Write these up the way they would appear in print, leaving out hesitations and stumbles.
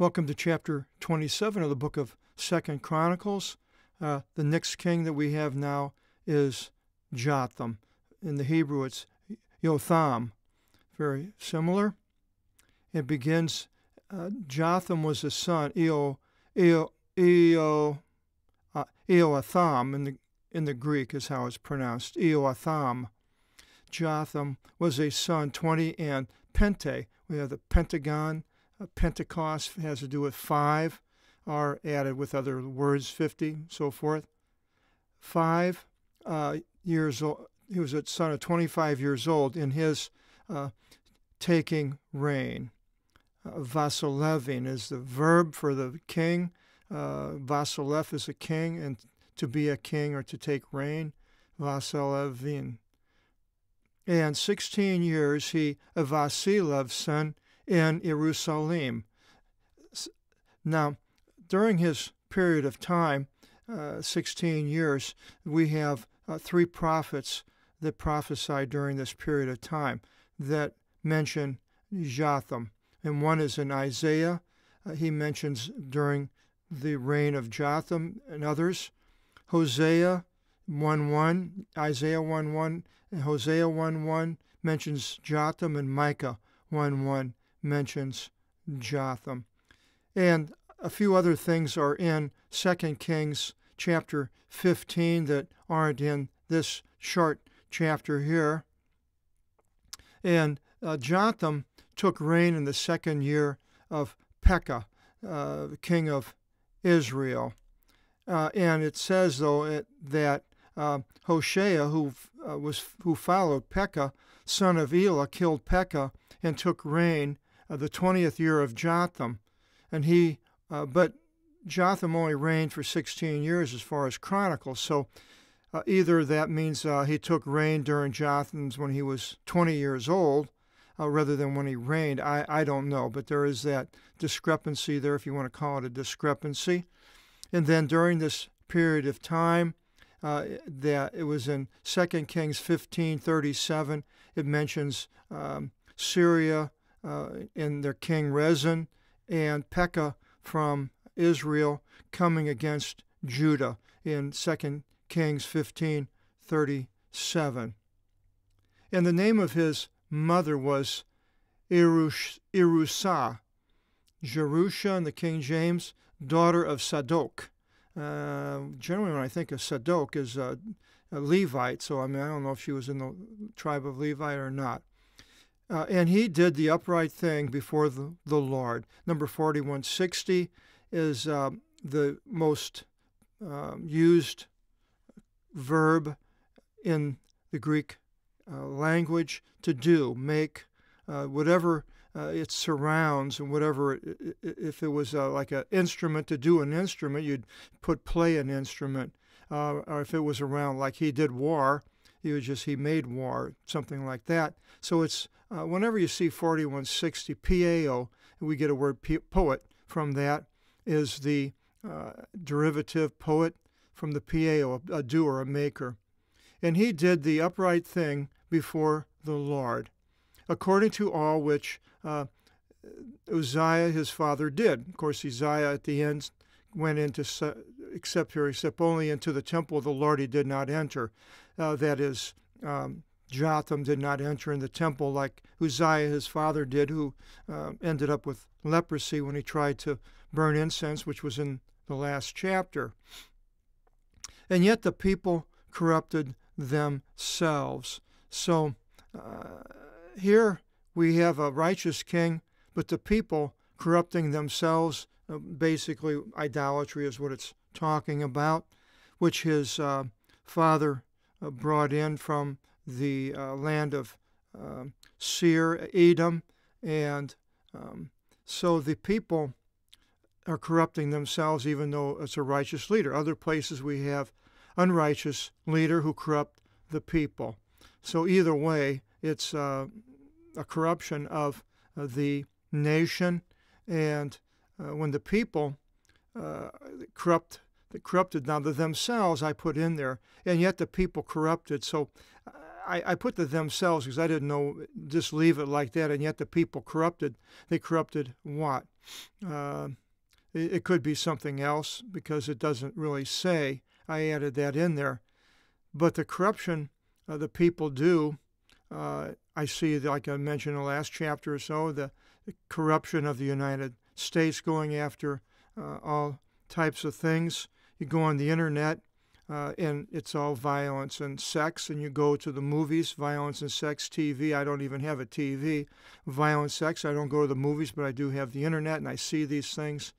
Welcome to chapter 27 of the book of 2Chronicles. The next king that we have now is Jotham. In the Hebrew, it's Jotham. Very similar. It begins, Jotham was a son, Eoatham, in the Greek is how it's pronounced, Eoatham. Jotham was a son, 20, and Pente. We have the pentagon. Pentecost has to do with 5, are added with other words, 50, so forth. 5 years old, he was a son of 25 years old in his taking reign. Vasilevin is the verb for the king. Vasilev is a king, and to be a king or to take reign. Vasilevin. And 16 years he, Vasilev's son, in Jerusalem. Now, during his period of time, 16 years, we have 3 prophets that prophesied during this period of time that mention Jotham. And one is in Isaiah. He mentions during the reign of Jotham and others. Hosea 1:1, Isaiah 1:1, and Hosea 1:1 mentions Jotham, and Micah 1:1 mentions Jotham. And a few other things are in 2 Kings chapter 15 that aren't in this short chapter here. And Jotham took reign in the 2nd year of Pekah, the king of Israel. And it says, though, that Hoshea, who followed Pekah, son of Elah, killed Pekah and took reign the 20th year of Jotham. And but Jotham only reigned for 16 years as far as Chronicles. So either that means he took reign during Jotham's when he was 20 years old, rather than when he reigned. I don't know, but there is that discrepancy there, if you want to call it a discrepancy. And then during this period of time, that it was in 2 Kings 15:37, it mentions Syria and their king Rezin, and Pekah from Israel coming against Judah in 2 Kings 15:37. And the name of his mother was Jerusha in the King James, daughter of Sadok. Generally, when I think of Sadok, is a Levite, so I don't know if she was in the tribe of Levi or not. And he did the upright thing before the Lord. Number 4160 is the most used verb in the Greek language, to do, make, whatever it surrounds, and whatever, if it was like an instrument, to do an instrument, you'd put play an instrument. Or if it was around, like he did war, he made war, something like that. So it's, whenever you see 4160, PAO, we get a word poet from that, is the derivative poet from the PAO, a doer, a maker. And he did the upright thing before the Lord, according to all which Uzziah his father did. Of course, Uzziah at the end went into, except only into the temple of the Lord he did not enter. That is, Jotham did not enter in the temple like Uzziah his father did, who ended up with leprosy when he tried to burn incense, which was in the last chapter. And yet the people corrupted themselves. So here we have a righteous king, but the people corrupting themselves. Basically, idolatry is what it's talking about, which his father brought in from the land of Seir, Edom, and so the people are corrupting themselves, even though it's a righteous leader. Other places we have unrighteous leader who corrupt the people. So either way, it's a corruption of the nation, and when the people corrupted, now themselves I put in there, and yet the people corrupted. So I put the themselves because I didn't know, just leave it like that, and yet the people corrupted. They corrupted what? It could be something else because it doesn't really say. I added that in there. But the corruption the people do, I see, like I mentioned in the last chapter or so, the corruption of the United States going after all types of things. You go on the internet, and it's all violence and sex, and you go to the movies, violence and sex, TV. I don't even have a TV. Violence, sex, I don't go to the movies, but I do have the internet, and I see these things.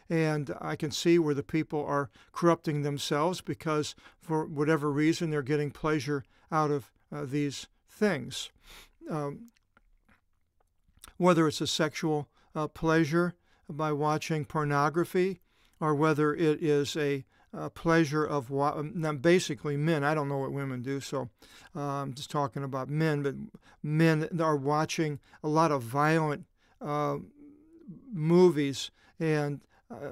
And I can see where the people are corrupting themselves because for whatever reason they're getting pleasure out of these things. Whether it's a sexual pleasure by watching pornography, or whether it is a pleasure of basically men. I don't know what women do, so I'm just talking about men. But men are watching a lot of violent movies. And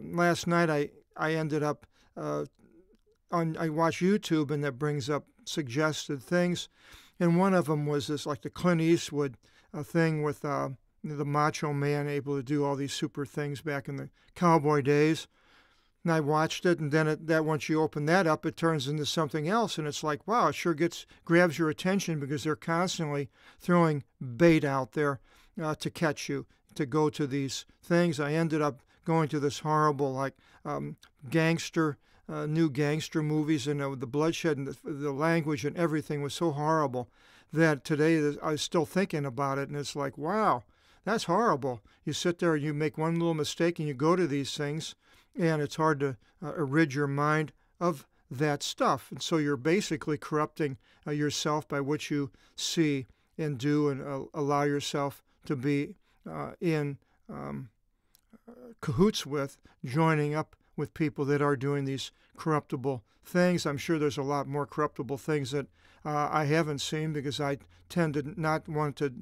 last night I ended up I watch YouTube, and that brings up suggested things. And one of them was this, like the Clint Eastwood thing with the Macho Man able to do all these super things back in the cowboy days. And I watched it, and then that once you open that up, it turns into something else, and it's like, wow, it sure grabs your attention because they're constantly throwing bait out there to catch you, to go to these things. I ended up going to this horrible, like, new gangster movies, and the bloodshed and the language and everything was so horrible that today I was still thinking about it, and it's like, wow, that's horrible. You sit there and you make one little mistake and you go to these things, and it's hard to rid your mind of that stuff. And so you're basically corrupting yourself by what you see and do, and allow yourself to be in cahoots with, joining up with people that are doing these corruptible things. I'm sure there's a lot more corruptible things that I haven't seen because I tend to not want to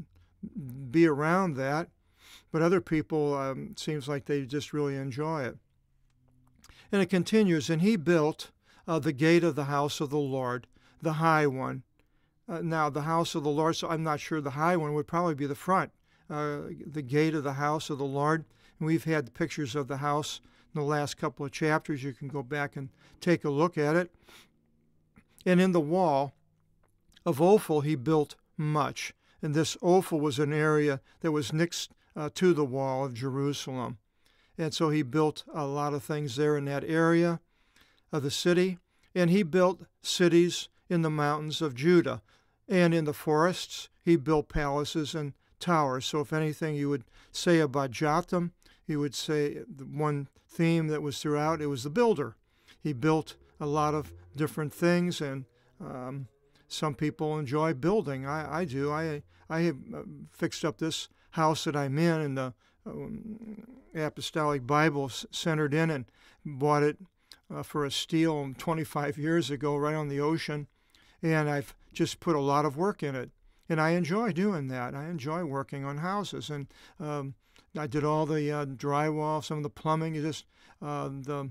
be around that. But other people, seems like they just really enjoy it. And it continues, and he built the gate of the house of the Lord, the high one. Now, the house of the Lord, so I'm not sure the high one would probably be the front, the gate of the house of the Lord. And we've had pictures of the house in the last couple of chapters. You can go back and take a look at it. And in the wall of Ophel he built much. And this Ophel was an area that was next to the wall of Jerusalem. And so he built a lot of things there in that area of the city. And he built cities in the mountains of Judah. And in the forests, he built palaces and towers. So if anything you would say about Jotham, you would say the one theme that was throughout, it was the builder. He built a lot of different things, and some people enjoy building. I do. I have fixed up this house that I'm in the Apostolic Bible centered in, and bought it for a steal 25 years ago right on the ocean, and I've just put a lot of work in it, and I enjoy doing that. I enjoy working on houses, and I did all the drywall, some of the plumbing, just the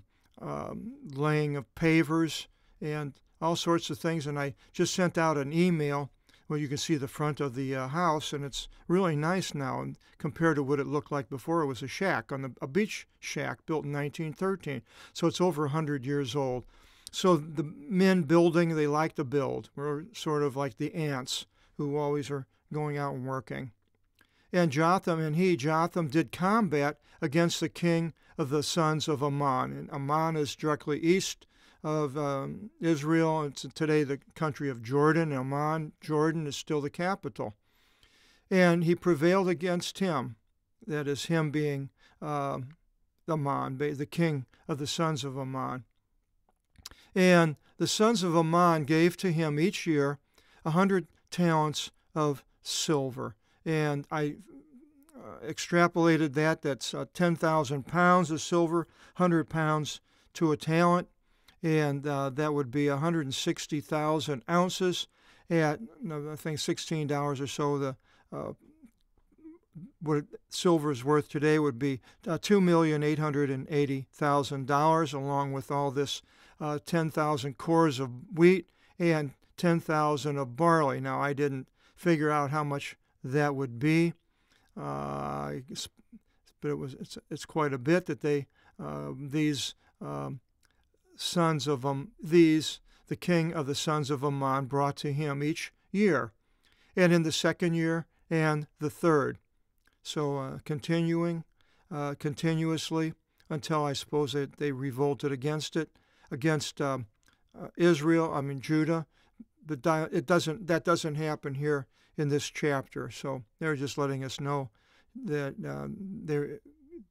laying of pavers and all sorts of things, and I just sent out an email. Well, you can see the front of the house, and it's really nice now, and compared to what it looked like before. It was a shack, a beach shack built in 1913. So it's over 100 years old. So the men building, they like to build. We're sort of like the ants who always are going out and working. And Jotham did combat against the king of the sons of Ammon. And Ammon is directly east of Israel. It's today the country of Jordan. Amman, Jordan, is still the capital. And he prevailed against him, that is him being Ammon, the king of the sons of Ammon. And the sons of Ammon gave to him each year 100 talents of silver. And I extrapolated that. That's 10,000 pounds of silver, 100 pounds to a talent. And that would be 160,000 ounces at, I think, $16 or so. The what silver is worth today would be $2,880,000, along with all this 10,000 cores of wheat and 10,000 of barley. Now, I didn't figure out how much that would be, but it's quite a bit that these sons of the king of the sons of Ammon brought to him each year, and in the second year and the third. So continuously until I suppose they revolted against Judah. But that doesn't happen here in this chapter. So they're just letting us know that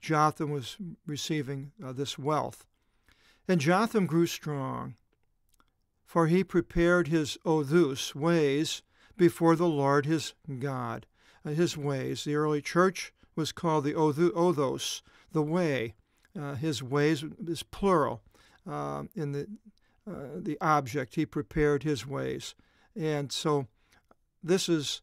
Jotham was receiving this wealth. And Jotham grew strong, for he prepared his ways before the Lord his God. His ways. The early church was called the othos, the way. His ways is plural in the object. He prepared his ways. And so this is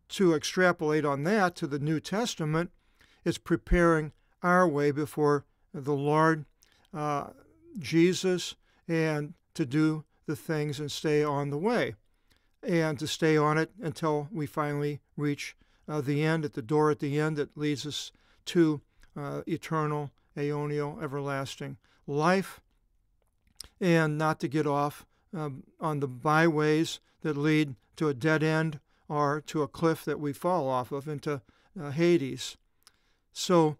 to extrapolate on that to the New Testament, it's preparing our way before the Lord Jesus, and to do the things and stay on the way, and to stay on it until we finally reach the end, at the door at the end that leads us to eternal, aeonial, everlasting life, and not to get off on the byways that lead to a dead end or to a cliff that we fall off of into Hades. So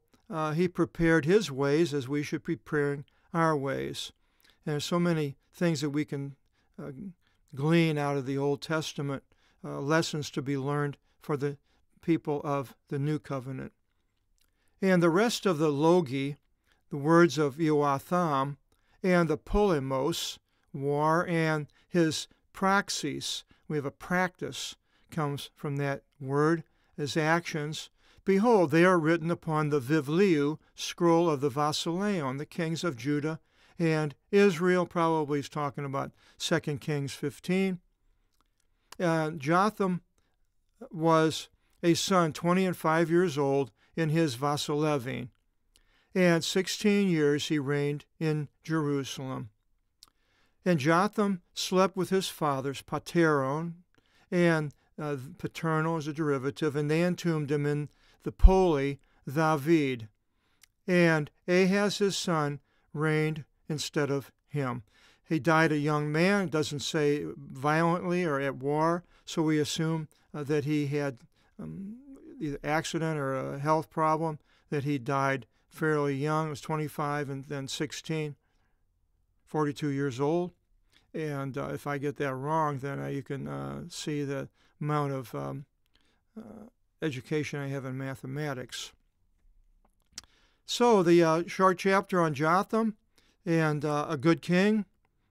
he prepared his ways as we should be preparing our ways. And there's so many things that we can glean out of the Old Testament, lessons to be learned for the people of the New Covenant. And the rest of the logi, the words of Jotham, and the polemos, war, and his praxis, we have a practice, comes from that word as actions. Behold, they are written upon the Vivliu scroll of the Basileon, the kings of Judah and Israel. Probably is talking about 2 Kings 15. Jotham was a son, 20 and 5 years old, in his Vasilevine, and 16 years he reigned in Jerusalem. And Jotham slept with his fathers, Pateron, and paternal is a derivative, and they entombed him in the Poli David. And Ahaz his son reigned instead of him. He died a young man. It doesn't say violently or at war, so we assume that he had either accident or a health problem, that he died fairly young. It was 25 and then 16, 42 years old. And if I get that wrong, then you can see the amount of education I have in mathematics. So the short chapter on Jotham and a good king,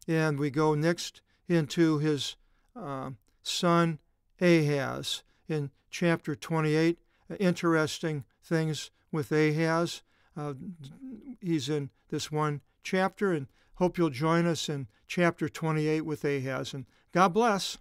and we go next into his son Ahaz in chapter 28. Interesting things with Ahaz. He's in this one chapter, and hope you'll join us in chapter 28 with Ahaz. And God bless.